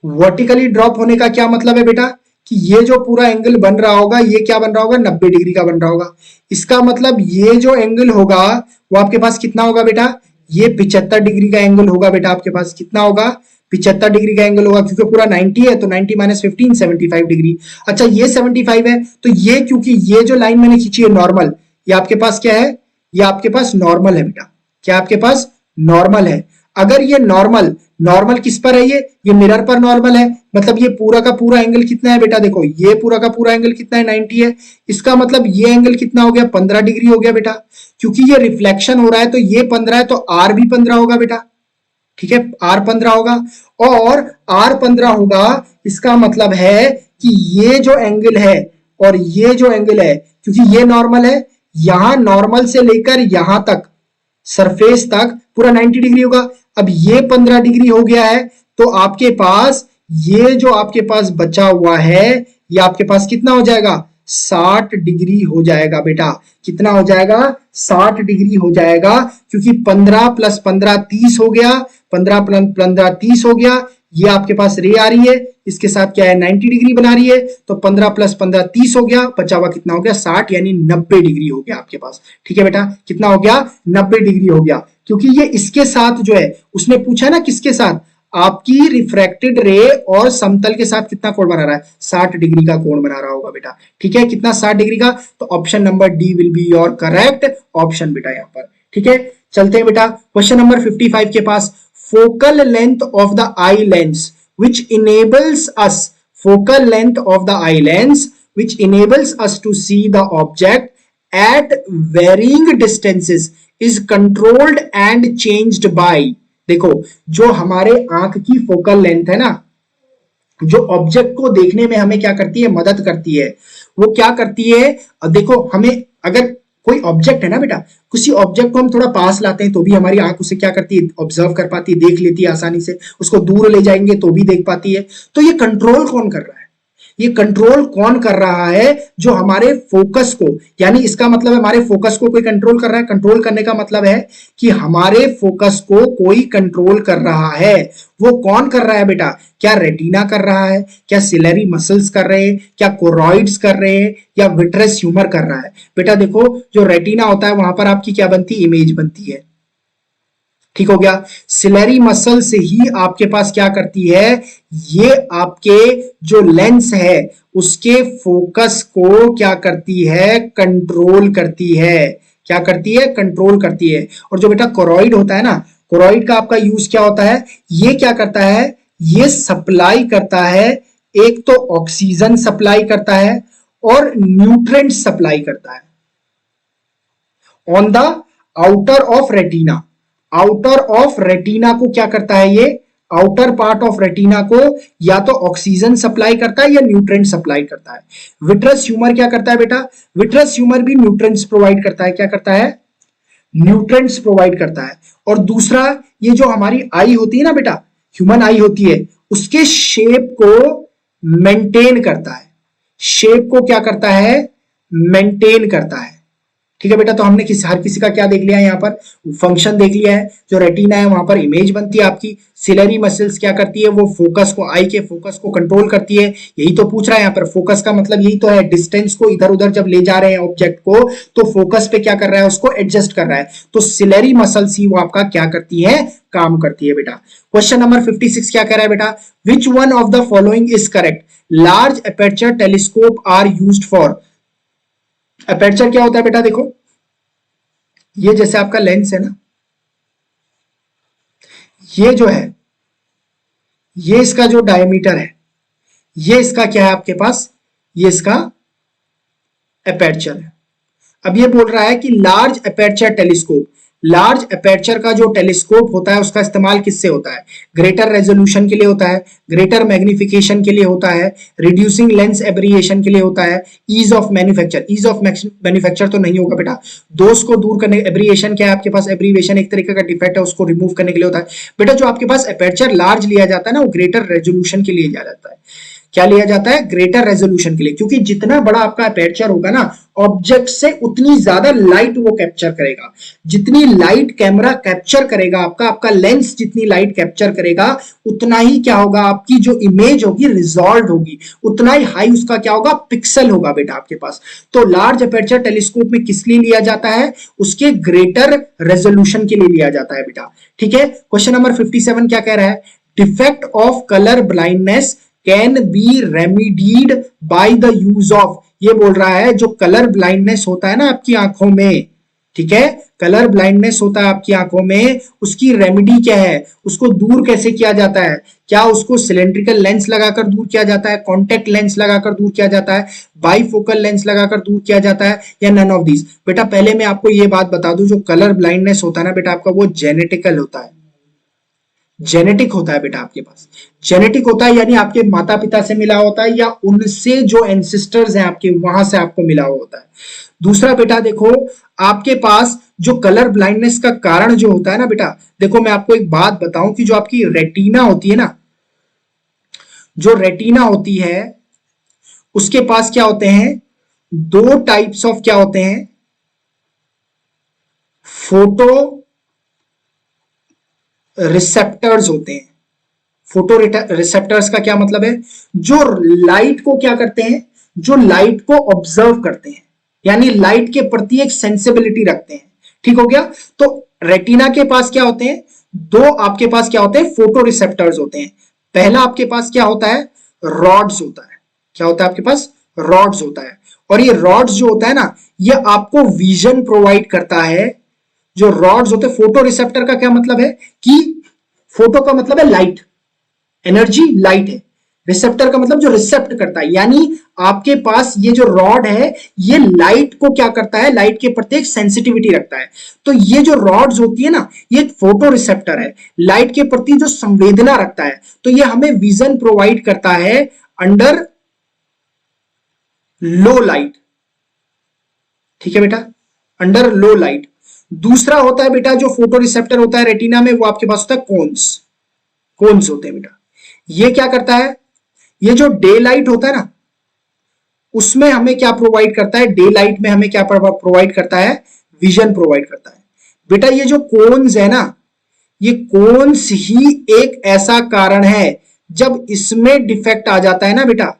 [SPEAKER 1] वर्टिकली ड्रॉप होने का क्या मतलब है बेटा, कि ये जो पूरा एंगल बन रहा होगा, ये क्या बन रहा होगा, 90 डिग्री का बन रहा होगा। इसका मतलब ये जो एंगल होगा वो आपके पास कितना होगा बेटा, ये 75 डिग्री का एंगल होगा बेटा। आपके पास कितना होगा, 75 डिग्री का एंगल होगा, क्योंकि पूरा 90 है तो 90 माइनस 15 75 डिग्री। अच्छा ये 75 है, तो ये क्योंकि ये जो लाइन मैंने खींची है नॉर्मल, ये आपके पास क्या है, ये आपके पास नॉर्मल है बेटा। क्या आपके पास नॉर्मल है। अगर ये नॉर्मल, नॉर्मल किस पर है, ये मिरर पर नॉर्मल है, मतलब ये पूरा का पूरा एंगल कितना है बेटा, देखो ये पूरा का पूरा एंगल कितना है, 90 है। इसका मतलब ये एंगल कितना हो गया, 15 डिग्री हो गया बेटा। क्योंकि ये रिफ्लेक्शन हो रहा है तो ये 15 है, तो आर भी 15 होगा बेटा। ठीक है, आर 15 होगा, और आर 15 होगा, इसका मतलब है कि ये जो एंगल है और ये जो एंगल है, क्योंकि ये नॉर्मल है, यहां नॉर्मल से लेकर यहां तक सरफेस तक पूरा 90 डिग्री होगा। अब ये 15 डिग्री हो गया है, तो आपके पास ये जो आपके पास बचा हुआ है, ये आपके पास कितना हो जाएगा, 60 डिग्री हो जाएगा बेटा। कितना हो जाएगा, 60 डिग्री हो जाएगा, क्योंकि 15 प्लस 15 30 हो गया, 15 प्लस 15 30 हो गया। ये आपके पास रे आ रही है, इसके साथ क्या है, 90 डिग्री बना रही है, तो 15 प्लस 15 30 हो गया, बचा हुआ कितना हो गया, 60, यानी 90 डिग्री हो गया आपके पास। ठीक है बेटा, कितना हो गया, 90 डिग्री हो गया, क्योंकि ये इसके साथ जो है, उसने पूछा ना किसके साथ, आपकी रिफ्रैक्टेड रे और समतल के साथ कितना कोण बना रहा है, 60 डिग्री का कोण बना रहा होगा बेटा। ठीक है, कितना, 60 डिग्री का, तो option number D will be your correct option बेटा यहां पर। ठीक है, चलते हैं बेटा क्वेश्चन नंबर 55 के पास। Focal length of the eye lens which enables us, focal length of the eye lens which enables us to see the object at varying distances is controlled and changed by, देखो जो हमारे आंख की focal length है ना, जो object को देखने में हमें क्या करती है, मदद करती है, वो क्या करती है, देखो हमें अगर कोई ऑब्जेक्ट है ना बेटा, किसी ऑब्जेक्ट को हम थोड़ा पास लाते हैं तो भी हमारी आंख उसे क्या करती है, ऑब्जर्व कर पाती है, देख लेती है आसानी से, उसको दूर ले जाएंगे तो भी देख पाती है। तो ये कंट्रोल कौन कर रहा है, ये कंट्रोल कौन कर रहा है, जो हमारे फोकस को, यानी इसका मतलब है हमारे फोकस को कोई कंट्रोल कर रहा है। कंट्रोल करने का मतलब है कि हमारे फोकस को कोई कंट्रोल कर रहा है। वो कौन कर रहा है बेटा, क्या रेटिना कर रहा है, क्या सिलेरी मसल्स कर रहे हैं, क्या कोरॉइड्स कर रहे हैं, या विट्रस ह्यूमर कर रहा है। बेटा देखो जो रेटिना होता है वहां पर आपकी क्या बनती है, इमेज बनती है। ठीक हो गया, सिलेरी मसल से ही आपके पास क्या करती है, ये आपके जो लेंस है उसके फोकस को क्या करती है, कंट्रोल करती है। क्या करती है, कंट्रोल करती है। और जो बेटा कोरॉइड होता है ना, कोरॉइड का आपका यूज क्या होता है, ये क्या करता है, ये सप्लाई करता है, एक तो ऑक्सीजन सप्लाई करता है और न्यूट्रिएंट सप्लाई करता है on the outer of retina. Outer of retina को क्या करता है, ये आउटर पार्ट ऑफ रेटिना को या तो ऑक्सीजन सप्लाई करता है या न्यूट्रिएंट सप्लाई करता है। विट्रस ह्यूमर क्या करता है बेटा, विट्रस ह्यूमर भी न्यूट्रिएंट्स प्रोवाइड करता है। क्या करता है, न्यूट्रिएंट्स प्रोवाइड करता है। और दूसरा, ये जो हमारी आई होती है ना बेटा, ह्यूमन आई होती है, उसके शेप को मेंटेन करता है। शेप को क्या करता है, मेंटेन करता है। ठीक है बेटा, तो हमने हर किसी का क्या देख लिया है, यहाँ पर फंक्शन देख लिया है। जो रेटिना है वहां पर इमेज बनती है आपकी, सिलेरी मसल्स क्या करती है, वो फोकस को, आई के फोकस को कंट्रोल करती है। यही तो पूछ रहा है यहाँ पर, फोकस का मतलब यही तो है, डिस्टेंस को इधर उधर जब ले जा रहे हैं ऑब्जेक्ट को, तो फोकस पे क्या कर रहा है, उसको एडजस्ट कर रहा है। तो सिलेरी मसल्स ही वो आपका क्या करती है, काम करती है बेटा। क्वेश्चन नंबर 56 क्या कह रहा है बेटा, which one of the following is correct, large aperture telescope are used for. Aperture क्या होता है बेटा, देखो ये जैसे आपका लेंस है ना, ये जो है, ये इसका जो डायमीटर है, ये इसका क्या है आपके पास, ये इसका अपर्चर है। अब ये बोल रहा है कि large aperture telescope, large aperture का जो टेलीस्कोप होता है उसका इस्तेमाल किससे होता है, ग्रेटर रेजोल्यूशन के लिए होता है, ग्रेटर मैग्निफिकेशन के लिए होता है, रिड्यूसिंग लेंस एब्रिएशन के लिए होता है, ease of manufacture. Ease of manufacture तो नहीं होगा बेटा, दोष को दूर करने, एब्रिएशन क्या है आपके पास, एब्रिएशन एक तरीके का डिफेक्ट है, उसको रिमूव करने के लिए होता है। बेटा जो आपके पास अपर्चर लार्ज लिया जाता है ना, वो ग्रेटर रेजोल्यूशन के लिए लिया जाता है। क्या लिया जाता है, ग्रेटर रेजोल्यूशन के लिए, क्योंकि जितना बड़ा आपका अपर्चर होगा ना ऑब्जेक्ट से, उतनी ज्यादा लाइट वो कैप्चर करेगा। जितनी लाइट कैमरा कैप्चर करेगा आपका लेंस जितनी लाइट कैप्चर करेगा, उतना ही क्या होगा, आपकी जो इमेज होगी रिजॉल्व होगी, उतना ही हाई उसका क्या होगा, पिक्सल होगा बेटा आपके पास। तो लार्ज अपर्चर टेलीस्कोप में किस लिए लिया जाता है, उसके ग्रेटर रेजोल्यूशन के लिए लिया जाता है बेटा। ठीक है, क्वेश्चन नंबर 57 क्या कह रहा है, defect of colour blindness can be remedied by the use of. ये बोल रहा है जो कलर ब्लाइंडनेस होता है ना आपकी आंखों में, ठीक है, कलर ब्लाइंडनेस होता है आपकी आंखों में, उसकी रेमेडी क्या है, उसको दूर कैसे किया जाता है। क्या उसको सिलेंड्रिकल लेंस लगाकर दूर किया जाता है, कॉन्टेक्ट लेंस लगाकर दूर किया जाता है, बाईफोकल लेंस लगाकर दूर किया जाता है, या नन ऑफ दीज। बेटा पहले मैं आपको ये बात बता दूं, जो कलर ब्लाइंडनेस होता है ना बेटा आपका, वो जेनेटिकल होता है। जेनेटिक होता है बेटा आपके पास, जेनेटिक होता है यानी आपके माता पिता से मिला होता है या उनसे जो एंसेस्टर्स हैं आपके वहां से आपको मिला हुआ होता है। दूसरा बेटा देखो, आपके पास जो कलर ब्लाइंडनेस का कारण जो होता है ना बेटा, देखो मैं आपको एक बात बताऊं कि जो आपकी रेटिना होती है ना, जो रेटिना होती है उसके पास क्या होते हैं, दो टाइप्स ऑफ क्या होते हैं, फोटो रिसेप्टर्स होते हैं। फोटो रिसेप्टर्स का क्या मतलब है, जो लाइट को क्या करते हैं, जो लाइट को ऑब्जर्व करते हैं, यानी लाइट के प्रति एक सेंसिबिलिटी रखते हैं। ठीक हो गया। तो रेटिना के पास क्या होते हैं, दो आपके पास क्या होते हैं, फोटो रिसेप्टर्स होते हैं। पहला आपके पास क्या होता है, रॉड्स होता है। क्या होता है आपके पास, रॉड्स होता है। और ये रॉड्स जो होता है ना, ये आपको विजन प्रोवाइड करता है। जो रॉड्स होते हैं, फोटो रिसेप्टर का क्या मतलब है कि फोटो का मतलब है लाइट, एनर्जी लाइट है। रिसेप्टर का मतलब जो रिसेप्ट करता है, यानी आपके पास ये जो रॉड है ये लाइट को क्या करता है, लाइट के प्रति एक सेंसिटिविटी रखता है। तो ये जो रॉड्स होती है ना, ये फोटो रिसेप्टर है, लाइट के प्रति जो संवेदना रखता है। तो ये हमें विजन प्रोवाइड करता है अंडर लो लाइट। ठीक है बेटा, अंडर लो लाइट। दूसरा होता है बेटा जो फोटो रिसेप्टर होता है रेटिना में, वो आपके पास होता है कोन्स। कोन्स होते हैं बेटा। ये क्या करता है, ये जो डे लाइट होता है ना, उसमें हमें क्या प्रोवाइड करता है, डे लाइट में हमें क्या प्रोवाइड करता है, विजन प्रोवाइड करता है। बेटा ये जो कोन्स है ना, ये कोन्स ही एक ऐसा कारण है, जब इसमें डिफेक्ट आ जाता है ना बेटा,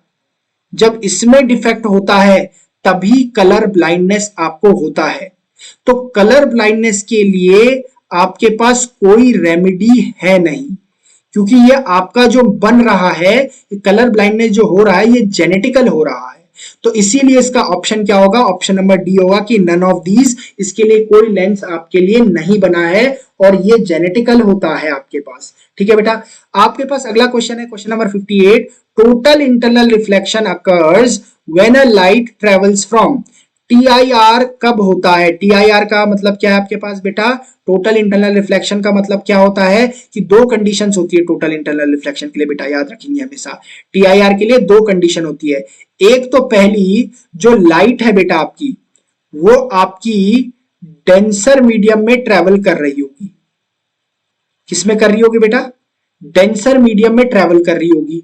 [SPEAKER 1] जब इसमें डिफेक्ट होता है तभी कलर ब्लाइंडनेस आपको होता है। तो कलर ब्लाइंडनेस के लिए आपके पास कोई रेमेडी है नहीं, क्योंकि ये आपका जो बन रहा है, कलर ब्लाइंडनेस जो हो रहा है ये जेनेटिकल हो रहा है। तो इसीलिए इसका ऑप्शन क्या होगा, ऑप्शन नंबर डी होगा कि नन ऑफ दीज, इसके लिए कोई लेंस आपके लिए नहीं बना है और ये जेनेटिकल होता है आपके पास। ठीक है बेटा। आपके पास अगला क्वेश्चन है, question number 58, total internal reflection occurs when a light travels from, TIR कब होता है, TIR का मतलब क्या है आपके पास बेटा, टोटल इंटरनल रिफ्लेक्शन का मतलब क्या होता है कि दो कंडीशंस होती है टोटल इंटरनल रिफ्लेक्शन के लिए बेटा, याद रखेंगे हमेशा। TIR के लिए दो कंडीशन होती है। एक तो पहली, जो लाइट है बेटा आपकी, वो आपकी डेंसर मीडियम में ट्रेवल कर रही होगी। किसमें कर रही होगी बेटा, डेंसर मीडियम में ट्रेवल कर रही होगी।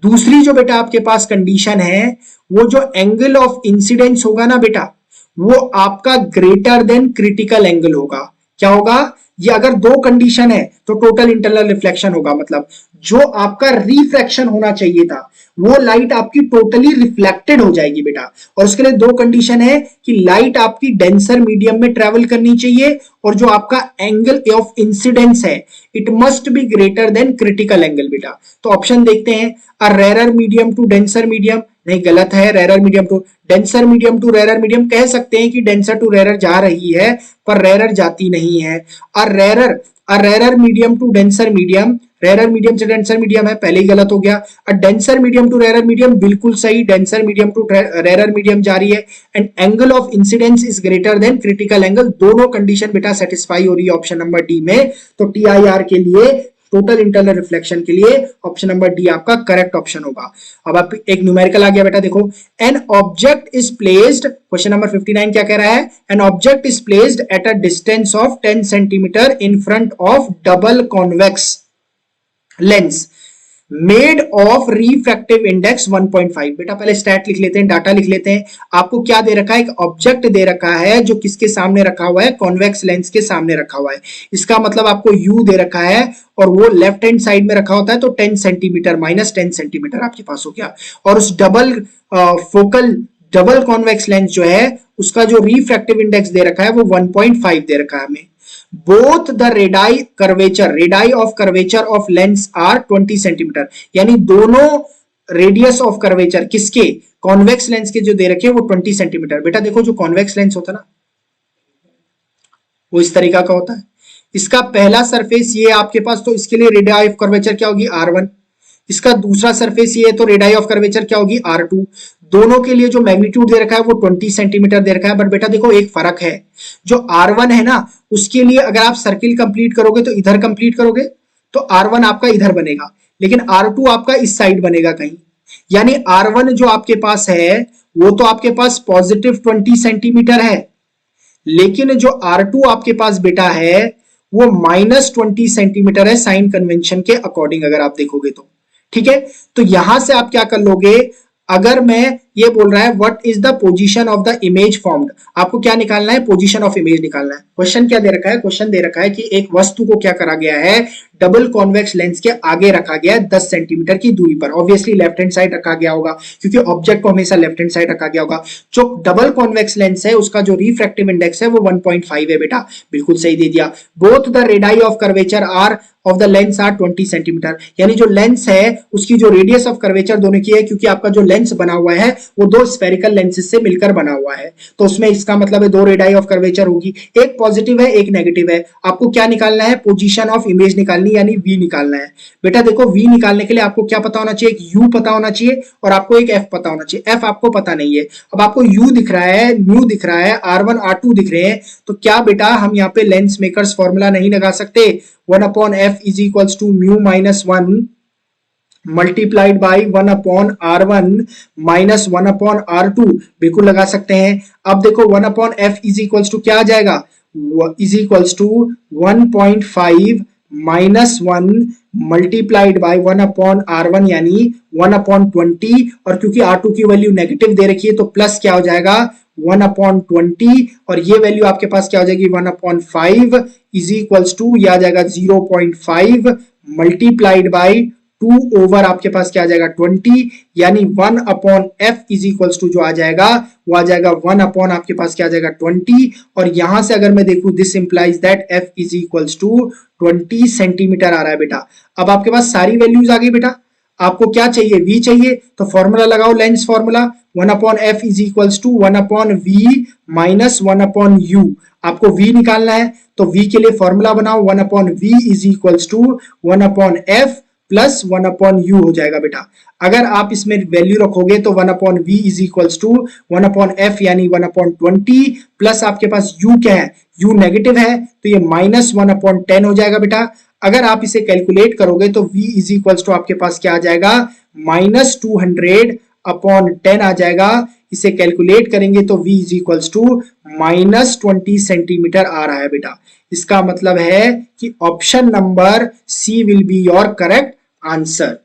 [SPEAKER 1] दूसरी जो बेटा आपके पास कंडीशन है, वो जो एंगल ऑफ इंसिडेंस होगा ना बेटा, वो आपका ग्रेटर देन क्रिटिकल एंगल होगा। क्या होगा, ये अगर दो कंडीशन है तो टोटल इंटरनल रिफ्लेक्शन होगा, मतलब जो आपका रिफ्रैक्शन होना चाहिए था वो लाइट आपकी टोटली रिफ्लेक्टेड हो जाएगी बेटा। और उसके लिए दो कंडीशन है कि लाइट आपकी डेंसर मीडियम में ट्रेवल करनी चाहिए और जो आपका एंगल ऑफ इंसिडेंस है it must be greater than critical angle बेटा। तो ऑप्शन देखते हैं, a rarer medium to denser medium, नहीं गलत है, rarer medium to denser medium to rarer medium कह सकते हैं कि डेंसर टू रेरर जा रही है पर रेरर जाती नहीं है। A rarer medium to denser medium, rarer medium से डेंसर मीडियम है, पहले ही गलत हो गया। A denser medium to rarer medium बिल्कुल सही, denser medium to rarer medium जा रही है। And angle of incidence is greater than critical angle, दोनों कंडीशन बेटा सेटिस्फाई हो रही है ऑप्शन नंबर डी में। तो TIR के लिए, टोटल इंटरनल रिफ्लेक्शन के लिए ऑप्शन नंबर डी आपका करेक्ट ऑप्शन होगा। अब आप एक न्यूमेरिकल आ गया बेटा, देखो an object is placed, question number 59 क्या कह रहा है, an object is placed at a distance of 10 centimetre in front of double convex lens made of refractive index 1.5। बेटा पहले स्टैट लिख लेते हैं, डाटा लिख लेते हैं। आपको क्या दे रखा है, एक ऑब्जेक्ट दे रखा है जो किसके सामने रखा हुआ है, कॉन्वेक्स लेंस के सामने रखा हुआ है। इसका मतलब आपको U दे रखा है और वो लेफ्ट हैंड साइड में रखा होता है, तो 10 सेंटीमीटर माइनस 10 सेंटीमीटर आपके पास हो गया। और उस डबल कॉन्वेक्स लेंस जो है उसका जो रिफ्रैक्टिव इंडेक्स दे रखा है वो 1.5 दे रखा है हमें। Both the radii of curvature of lens are 20 centimetre, यानी दोनों रेडियस ऑफ कर्वेचर किसके, कॉन्वेक्स लेंस के जो दे रखे वो 20 सेंटीमीटर। बेटा देखो जो कॉन्वेक्स लेंस होता है ना वो इस तरीका का होता है, इसका पहला सरफेस ये आपके पास, तो इसके लिए रेडियाई ऑफ कर्वेचर क्या होगी, R1। इसका दूसरा सरफेस ये है तो रेडियाई ऑफ कर्वेचर क्या होगी, R2। दोनों के लिए जो मैग्नीट्यूड दे रखा है वो 20 सेंटीमीटर दे रखा है। बट बेटा देखो एक फर्क है, जो R1 है ना उसके लिए अगर आप सर्किल कंप्लीट करोगे तो इधर कंप्लीट करोगे तो R1 आपका इधर बनेगा, लेकिन R2 आपका इस साइड बनेगा कहीं। यानी R1 जो आपके पास है वो तो आपके पास पॉजिटिव 20 सेंटीमीटर है, लेकिन जो R2 आपके पास बेटा है वो -20 सेंटीमीटर है साइन कन्वेंशन के अकॉर्डिंग, अगर आप देखोगे तो। ठीक है, तो यहां से आप क्या कर लोगे, अगर मैं ये बोल रहा है what is the position of the image formed, आपको क्या निकालना है, पोजीशन ऑफ इमेज निकालना है। क्वेश्चन क्या दे रखा है, क्वेश्चन दे रखा है कि एक वस्तु को क्या करा गया है, डबल कॉन्वेक्स लेंस के आगे रखा गया है 10 सेंटीमीटर की दूरी पर। ऑब्वियसली लेफ्ट हैंड साइड रखा गया होगा, क्योंकि ऑब्जेक्ट को हमेशा लेफ्ट हैंड साइड रखा गया होगा। जो डबल कॉन्वेक्स लेंस है उसका जो रिफ्रैक्टिव इंडेक्स है वो 1.5 है बेटा, बिल्कुल सही दे दिया। Both the radii of curvature are of the lens are 20 centimetre, यानी जो लेंस है उसकी जो रेडियस ऑफ कर्वेचर दोनों की है, क्योंकि आपका जो लेंस बना हुआ है वो दो स्फेरिकल लेंसेज से मिलकर बना हुआ है, तो उसमें इसका मतलब है दो रेडियाई ऑफ कर्वेचर होगी, एक पॉजिटिव है एक नेगेटिव है। आपको क्या निकालना है, पोजीशन ऑफ इमेज निकालनी, यानी वी निकालना है। बेटा देखो वी निकालने के लिए आपको क्या पता होना चाहिए, एक यू पता होना चाहिए और आपको एक एफ पता होना चाहिए। एफ आपको पता नहीं है, अब आपको यू दिख रहा है, म्यू दिख रहा है, R1 R2 दिख रहे हैं, तो क्या बेटा हम यहाँ पे लेंस मेकर्स फॉर्मूला नहीं लगा सकते, 1/f is equals to mu -1 multiplied by 1/R1 minus 1/R2, बिल्कुल लगा सकते हैं। अब देखो 1/f इज इक्वल्स टू क्या आ जाएगा, is equals to 1.5 -1 multiplied by 1/R1 यानी 1/20, और क्योंकि R2 की वैल्यू नेगेटिव दे रखी है तो प्लस क्या हो जाएगा 1/20, और ये वैल्यू आपके पास क्या हो जाएगी 1/5 इज इक्वल्स टू, यह आ जाएगा 0.5 मल्टीप्लाइड बाई 2 ओवर आपके पास क्या आ जाएगा 20, यानी 1/f इज इक्वल्स टू जो आ जाएगा वो आ जाएगा 1/ आपके पास क्या आ जाएगा 20, और यहां से अगर मैं देखूं this implies that f is equals to 20 centimetre आ रहा है बेटा। अब आपके पास सारी वैल्यूज आ गई बेटा, आपको क्या चाहिए, v चाहिए, तो फॉर्मूला लगाओ, lens formula 1/f is equals to 1/v minus 1/u। आपको v निकालना है तो v के लिए फॉर्मूला बनाओ, 1/v is equals to 1/f plus 1/u हो जाएगा बेटा। अगर आप इसमें वैल्यू रखोगे तो 1/v is equals to 1/f यानी 1/20 प्लस आपके पास u क्या है, u नेगेटिव है तो ये -1/10 हो जाएगा बेटा। अगर आप इसे कैलकुलेट करोगे तो v इज इक्वल्स टू आपके पास क्या आ जाएगा -200/10 आ जाएगा। इसे कैलकुलेट करेंगे तो v is equals to -20 centimetre आ रहा है बेटा। इसका मतलब है कि option number C will be your correct answer.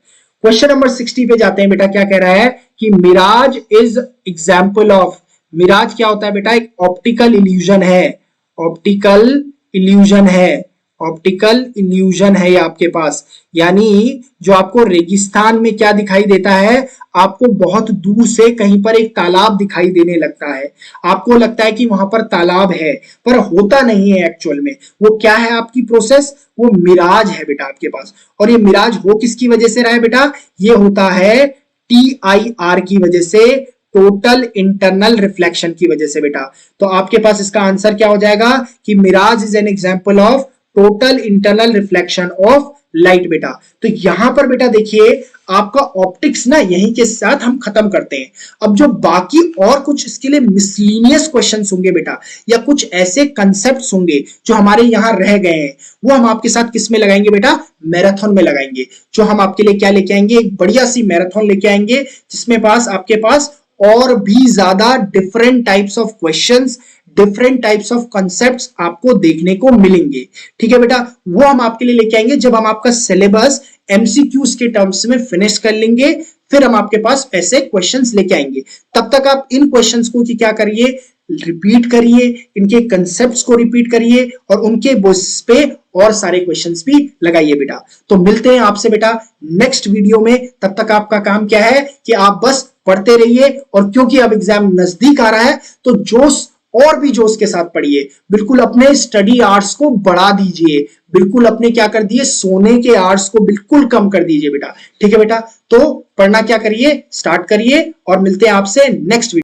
[SPEAKER 1] Question number 60 पे जाते हैं बेटा, क्या कह रहा है कि mirage is example of, mirage क्या होता है बेटा, एक ऑप्टिकल इल्यूजन है, ऑप्टिकल इल्यूजन है, ऑप्टिकल इल्यूजन है ये आपके पास, यानी जो आपको रेगिस्तान में क्या दिखाई देता है, आपको बहुत दूर से कहीं पर एक तालाब दिखाई देने लगता है, आपको लगता है कि वहां पर तालाब है पर होता नहीं है एक्चुअल में। वो क्या है आपकी प्रोसेस, वो मिराज है बेटा आपके पास। और ये मिराज हो किसकी वजह से रहा है बेटा, ये होता है TIR की वजह से, टोटल इंटरनल रिफ्लेक्शन की वजह से बेटा। तो आपके पास इसका आंसर क्या हो जाएगा कि mirage is an example of total internal reflection of light बेटा। तो यहां पर बेटा देखिए आपका ऑप्टिक्स ना यहीं के साथ हम खत्म करते हैं। अब जो बाकी और कुछ इसके लिए मिसलिनियस क्वेश्चंस होंगे बेटा, या कुछ ऐसे कंसेप्ट्स होंगे जो हमारे यहां रह गए हैं, वो हम आपके साथ किस में लगाएंगे बेटा, मैराथन में लगाएंगे। जो हम आपके लिए क्या लेके आएंगे, एक बढ़िया सी मैराथन लेके आएंगे जिसमें पास आपके पास और भी ज्यादा different types of questions, different types of concepts आपको देखने को मिलेंगे। ठीक है बेटा, वो हम आपके लिए लेके आएंगे जब हम आपका सिलेबस एमसीक्यूज के टर्म्स में फिनिश कर लेंगे, फिर हम आपके पास ऐसे क्वेश्चंस लेके आएंगे। तब तक आप इन क्वेश्चंस को क्या करिए, रिपीट करिए, इनके कंसेप्ट्स को रिपीट करिए और उनके बेसिस पे और सारे क्वेश्चंस भी लगाइए बेटा। तो मिलते हैं आपसे बेटा नेक्स्ट वीडियो में। तब तक आपका काम क्या है कि आप बस पढ़ते रहिए, और क्योंकि अब एग्जाम नजदीक आ रहा है तो जोश और भी जोश के साथ पढ़िए। बिल्कुल अपने स्टडी आवर्स को बढ़ा दीजिए, बिल्कुल अपने क्या कर दिए, सोने के आवर्स को बिल्कुल कम कर दीजिए बेटा। ठीक है बेटा, तो पढ़ना क्या करिए, स्टार्ट करिए, और मिलते हैं आपसे नेक्स्ट वीडियो।